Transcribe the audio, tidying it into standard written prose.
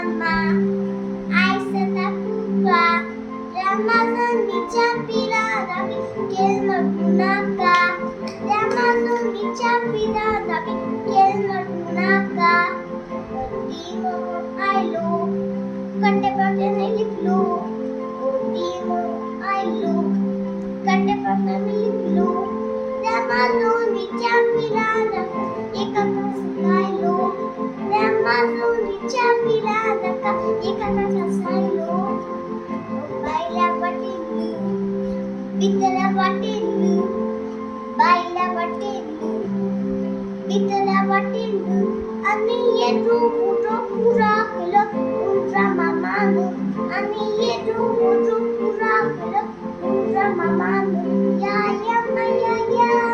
mama, I said that kuka, Ramazandicha pila rabi, kelmatunaka, Ramazandicha pila rabi, kelmatunaka, Otimo I look, Kantepatane liklu, Otimo I look, Kantepatane liklu, Ramazandicha pila rabi, एका सायलो रामानुनीच्या पिलानका एका सायलो बायला वाटेलू बितला वाटेलू बायला वाटेलू बितला वाटेलू आणि येतो मोठो पुरा केलं उंचा मामानो आणि येतो मोठो पुरा केलं उंचा मामानो या या या या